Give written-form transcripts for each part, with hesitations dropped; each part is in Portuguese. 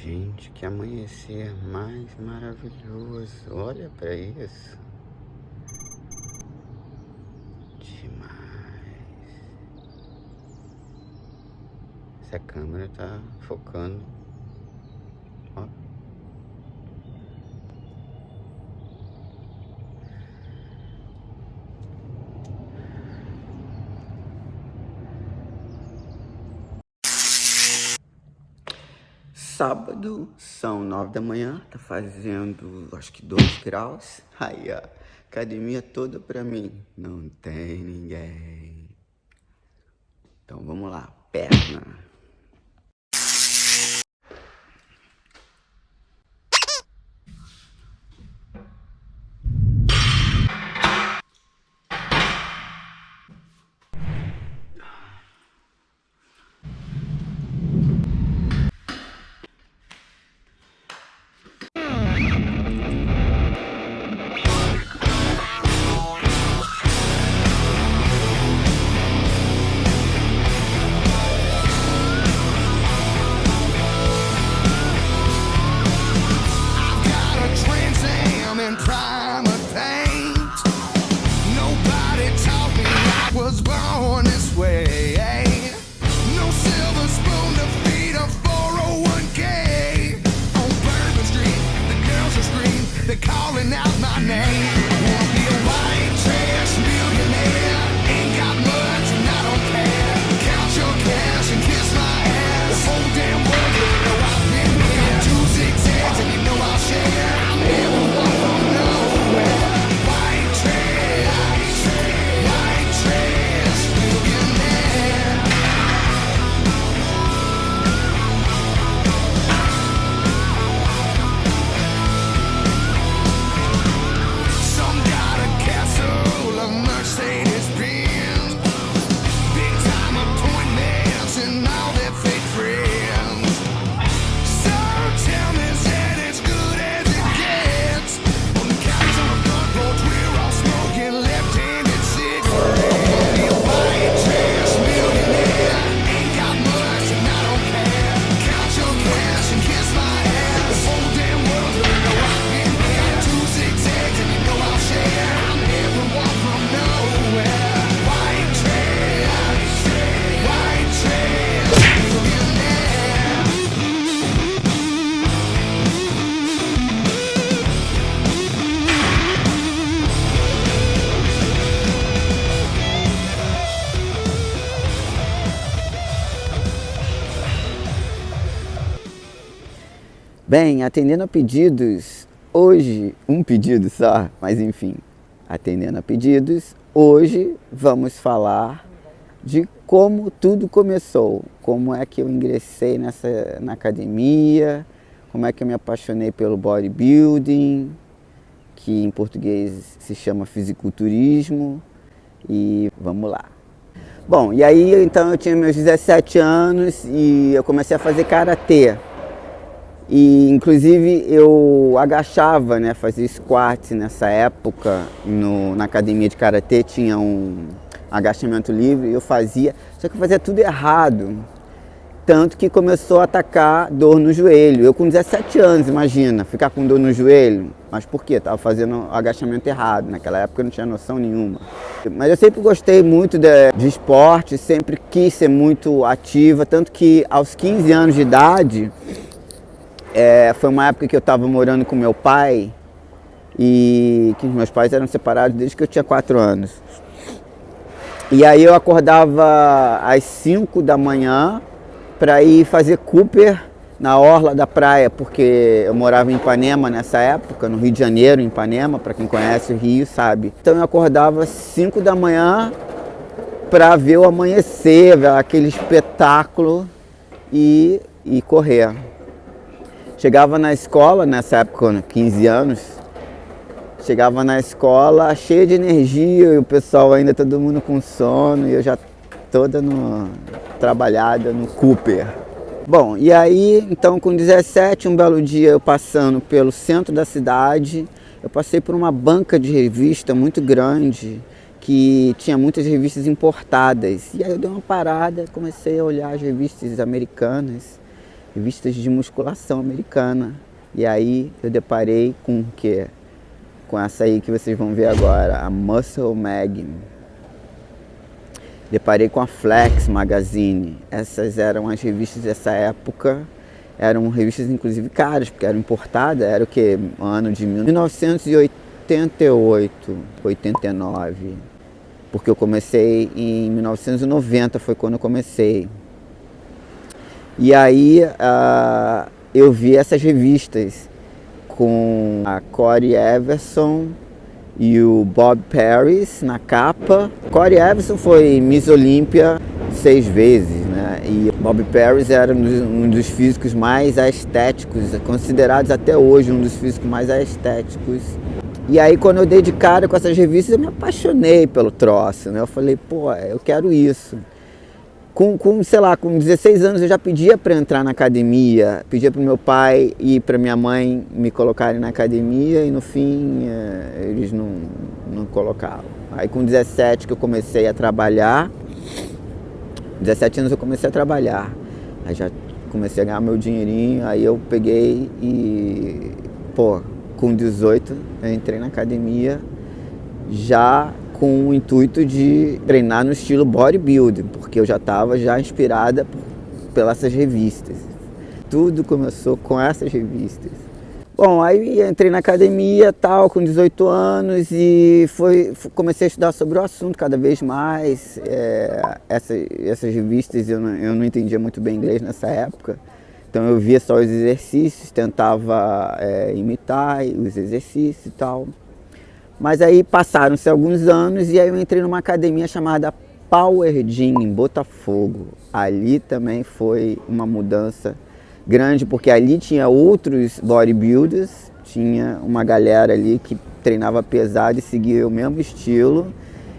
Gente, que amanhecer mais maravilhoso. Olha pra isso. Demais. Essa câmera tá focando. Ó. Sábado, são 9 da manhã, tá fazendo acho que 2 graus. Aí, ó, academia toda pra mim. Não tem ninguém. Então vamos lá, perna. Bem, atendendo a pedidos, hoje, um pedido só, mas enfim, atendendo a pedidos, hoje vamos falar de como tudo começou, como é que eu ingressei na academia, como é que eu me apaixonei pelo bodybuilding, que em português se chama fisiculturismo, e vamos lá. Bom, e aí então eu tinha meus 17 anos e eu comecei a fazer karatê. E inclusive eu agachava, né, fazia squat nessa época, na academia de karatê tinha um agachamento livre e eu fazia, só que eu fazia tudo errado, tanto que começou a atacar dor no joelho. Eu com 17 anos, imagina, ficar com dor no joelho, mas por quê? Estava fazendo agachamento errado, naquela época eu não tinha noção nenhuma. Mas eu sempre gostei muito de esporte, sempre quis ser muito ativa, tanto que aos 15 anos de idade, foi uma época que eu estava morando com meu pai e que meus pais eram separados desde que eu tinha 4 anos. E aí eu acordava às 5 da manhã para ir fazer Cooper na orla da praia, porque eu morava em Ipanema nessa época, no Rio de Janeiro, em Ipanema, para quem conhece o Rio sabe. Então eu acordava às 5 da manhã para ver o amanhecer, ver aquele espetáculo e correr. Chegava na escola, nessa época, 15 anos, chegava na escola cheia de energia e o pessoal ainda, todo mundo com sono e eu já toda trabalhada no Cooper. Bom, e aí, então com 17, um belo dia eu passando pelo centro da cidade, eu passei por uma banca de revista muito grande, que tinha muitas revistas importadas. E aí eu dei uma parada, comecei a olhar as revistas americanas. revistas de musculação americana. E aí eu deparei com o quê? Com essa aí que vocês vão ver agora, a Muscle Mag. Deparei com a Flex Magazine. Essas eram as revistas dessa época. Eram revistas inclusive caras, porque eram importadas. Era o quê? Ano de 1988, 89. Porque eu comecei em 1990, foi quando eu comecei. E aí eu vi essas revistas com a Corey Everson e o Bob Paris na capa. Corey Everson foi Miss Olímpia 6 vezes, né? E Bob Paris era um dos físicos mais estéticos, considerados até hoje um dos físicos mais estéticos. E aí quando eu dei de cara com essas revistas, eu me apaixonei pelo troço, né? Eu falei, pô, eu quero isso. Sei lá, com 16 anos eu já pedia para entrar na academia, pedia para o meu pai e para minha mãe me colocarem na academia e no fim eles não colocavam. Aí com 17 que eu comecei a trabalhar, 17 anos eu comecei a trabalhar, aí já comecei a ganhar meu dinheirinho, aí eu peguei e, pô, com 18 eu entrei na academia já com o intuito de treinar no estilo bodybuilding, porque eu já estava inspirada pelas revistas. Tudo começou com essas revistas. Bom, aí entrei na academia tal, com 18 anos e comecei a estudar sobre o assunto cada vez mais. Essas revistas eu não entendia muito bem inglês nessa época, então eu via só os exercícios, tentava imitar os exercícios e tal. Mas aí passaram-se alguns anos e aí eu entrei numa academia chamada Power Gym, em Botafogo. Ali também foi uma mudança grande, porque ali tinha outros bodybuilders, tinha uma galera ali que treinava pesado e seguia o mesmo estilo.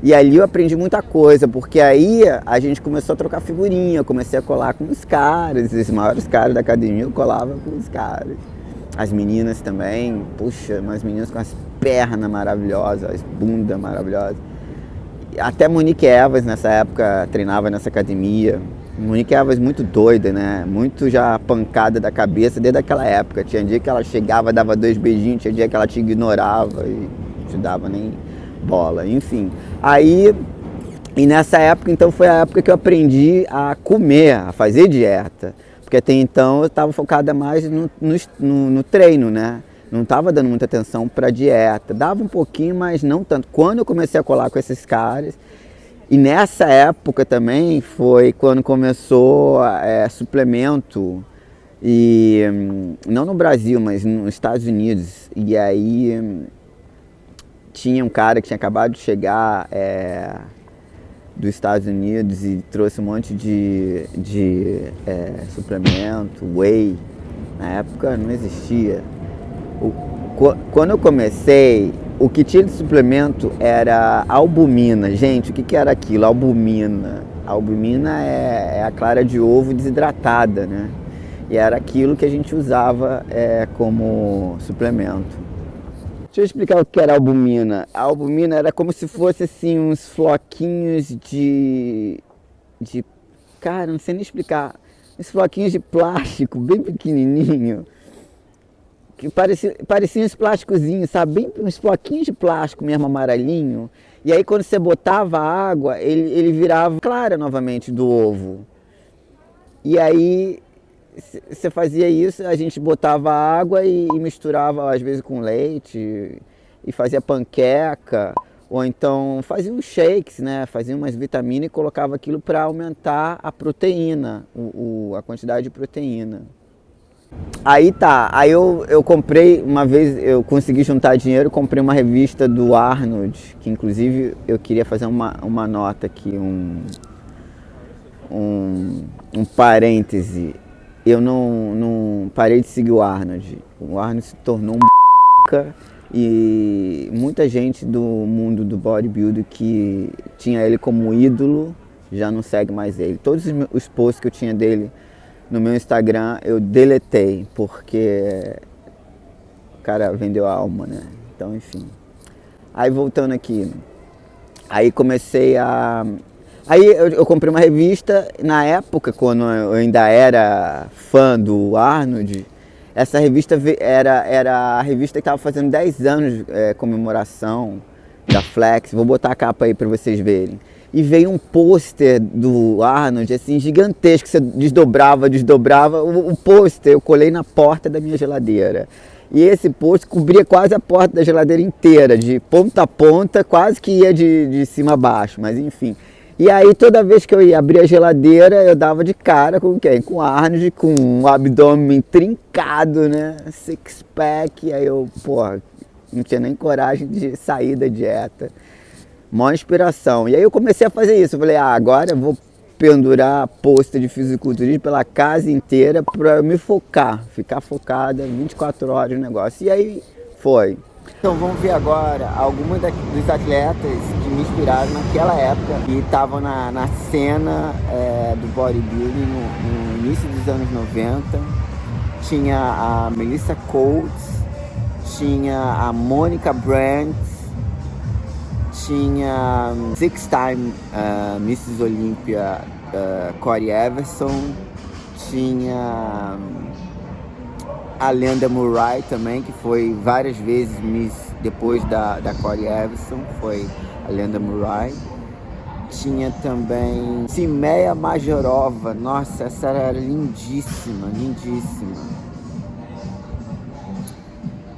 E ali eu aprendi muita coisa, porque aí a gente começou a trocar figurinha, eu comecei a colar com os caras, os maiores caras da academia eu colava com os caras. As meninas também, puxa, umas meninas com as pernas maravilhosas, as bundas maravilhosas. Até Monique Evans nessa época treinava nessa academia. Monique Evans muito doida, né? Muito já pancada da cabeça desde aquela época. Tinha dia que ela chegava, dava 2 beijinhos, tinha dia que ela te ignorava e não te dava nem bola, enfim. E nessa época então foi a época que eu aprendi a comer, a fazer dieta. Porque até então eu estava focada mais no treino, né? Não estava dando muita atenção para dieta. Dava um pouquinho, mas não tanto. Quando eu comecei a colar com esses caras, e nessa época também foi quando começou suplemento, e não no Brasil, mas nos Estados Unidos. E aí tinha um cara que tinha acabado de chegar dos Estados Unidos e trouxe um monte de suplemento, whey. Na época não existia. Quando eu comecei, o que tinha de suplemento era albumina. Gente, o que era aquilo? Albumina. Albumina é a clara de ovo desidratada, né? E era aquilo que a gente usava como suplemento. Deixa eu explicar o que era albumina. A albumina era como se fosse assim uns floquinhos de cara, não sei nem explicar. Uns floquinhos de plástico bem pequenininho. Que pareciam uns plásticozinhos, sabe? Bem uns floquinhos de plástico mesmo, amarelinho. E aí quando você botava água, ele virava clara novamente do ovo. E aí você fazia isso, a gente botava água e misturava às vezes com leite e fazia panqueca, ou então fazia uns shakes, né? Fazia umas vitaminas e colocava aquilo para aumentar a proteína, a quantidade de proteína. Aí eu comprei, uma vez eu consegui juntar dinheiro, comprei uma revista do Arnold, que inclusive eu queria fazer uma nota aqui, um parêntese. Eu não parei de seguir o Arnold. O Arnold se tornou um e muita gente do mundo do bodybuilding que tinha ele como ídolo já não segue mais ele. Todos os posts que eu tinha dele no meu Instagram eu deletei, porque o cara vendeu a alma, né? Então, enfim. Aí voltando aqui, aí comecei a Aí eu comprei uma revista, na época, quando eu ainda era fã do Arnold, essa revista era a revista que estava fazendo 10 anos de comemoração da Flex. Vou botar a capa aí para vocês verem. E veio um pôster do Arnold, assim, gigantesco, você desdobrava, o pôster eu colei na porta da minha geladeira. E esse pôster cobria quase a porta da geladeira inteira, de ponta a ponta, quase que ia de cima a baixo, mas enfim. E aí toda vez que eu ia abrir a geladeira, eu dava de cara com quem? Com o Arnold, com um abdômen trincado, né? Six pack, aí eu, porra, não tinha nem coragem de sair da dieta. Mó inspiração. E aí eu comecei a fazer isso. Eu falei, agora eu vou pendurar pôster de fisiculturismo pela casa inteira para me focar, ficar focada 24 horas no negócio. E aí foi. Então vamos ver agora alguns dos atletas que me inspiraram naquela época e estavam na cena do bodybuilding no início dos anos 90. Tinha a Melissa Coates, tinha a Monica Brandt, tinha six-time Mrs. Olympia Corey Everson, tinha a Lenda Murray também, que foi várias vezes Miss depois da Corey Everson, foi a Lenda Murray. Tinha também Simeia Majorova, nossa, essa era lindíssima, lindíssima.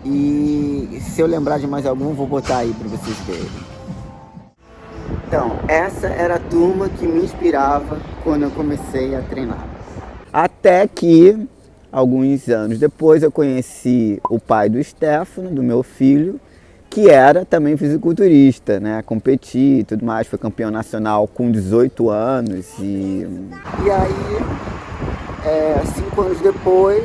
E se eu lembrar de mais algum, vou botar aí para vocês verem. Então, essa era a turma que me inspirava quando eu comecei a treinar. Até que, alguns anos depois, eu conheci o pai do Stefano, do meu filho, que era também fisiculturista, né? Competia e tudo mais, foi campeão nacional com 18 anos. E aí, 5 anos depois,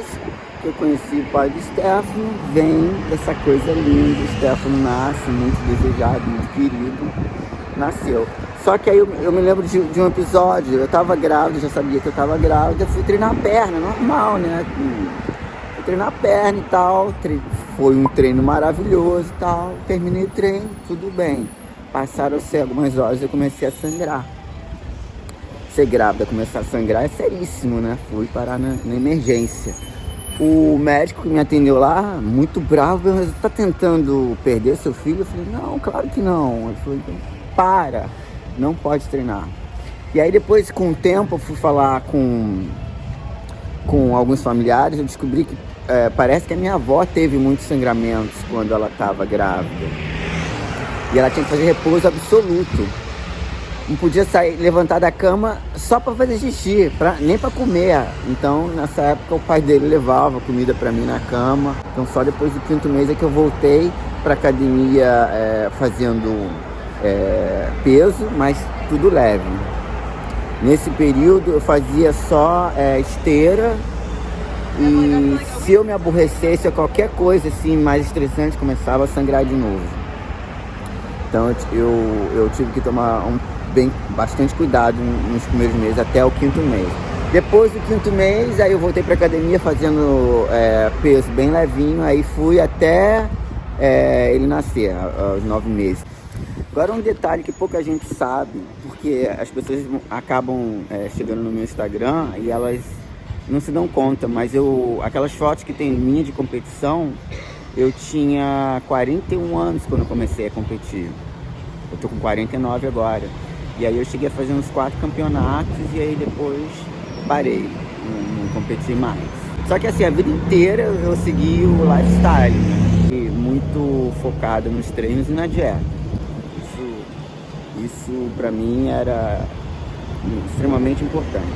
que eu conheci o pai do Stefano, vem essa coisa linda. O Stefano nasce, muito desejado, muito querido. Nasceu. Só que aí eu me lembro de um episódio, eu tava grávida, já sabia que eu tava grávida, fui treinar a perna, normal, né? Fui treinar a perna e tal, foi um treino maravilhoso e tal, terminei o treino, tudo bem. Passaram-se algumas horas e eu comecei a sangrar. Ser grávida, começar a sangrar é seríssimo, né? Fui parar na emergência. O médico que me atendeu lá, muito bravo, mas você tá tentando perder seu filho? Eu falei, não, claro que não. Ele falou, então, para, não pode treinar. E aí depois, com o tempo, eu fui falar com alguns familiares, eu descobri que parece que a minha avó teve muitos sangramentos quando ela estava grávida. E ela tinha que fazer repouso absoluto. Não podia sair, levantar da cama só para fazer xixi, nem para comer. Então, nessa época, o pai dele levava comida para mim na cama. Então, só depois do 5º mês é que eu voltei para academia fazendo peso, mas tudo leve. Nesse período, eu fazia só esteira. E se eu me aborrecesse a qualquer coisa assim mais estressante, começava a sangrar de novo. Então, eu tive que tomar bastante cuidado nos primeiros meses, até o 5º mês. Depois do 5º mês, aí eu voltei para academia fazendo peso bem levinho, aí fui até ele nascer, aos 9 meses. Agora um detalhe que pouca gente sabe, porque as pessoas acabam chegando no meu Instagram e elas não se dão conta, mas aquelas fotos que tem minha de competição, eu tinha 41 anos quando eu comecei a competir. Eu tô com 49 agora. E aí eu cheguei a fazer uns 4 campeonatos e aí depois parei, não competi mais. Só que assim, a vida inteira eu segui o lifestyle, né? E muito focado nos treinos e na dieta. Isso pra mim era extremamente importante.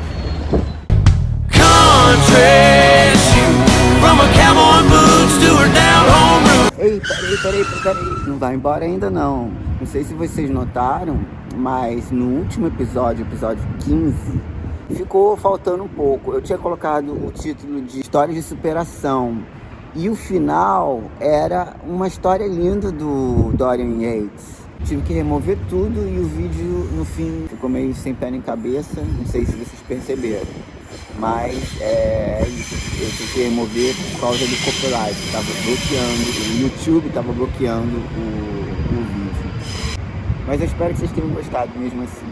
Ei, peraí. Não vai embora ainda não. Não sei se vocês notaram, mas no último episódio 15, ficou faltando um pouco. Eu tinha colocado o título de História de Superação. E o final era uma história linda do Dorian Yates. Tive que remover tudo e o vídeo no fim ficou meio sem pé nem cabeça. Não sei se vocês perceberam. Mas isso. Eu tive que remover por causa do copyright. Estava bloqueando, o YouTube estava bloqueando o vídeo. Mas eu espero que vocês tenham gostado mesmo assim.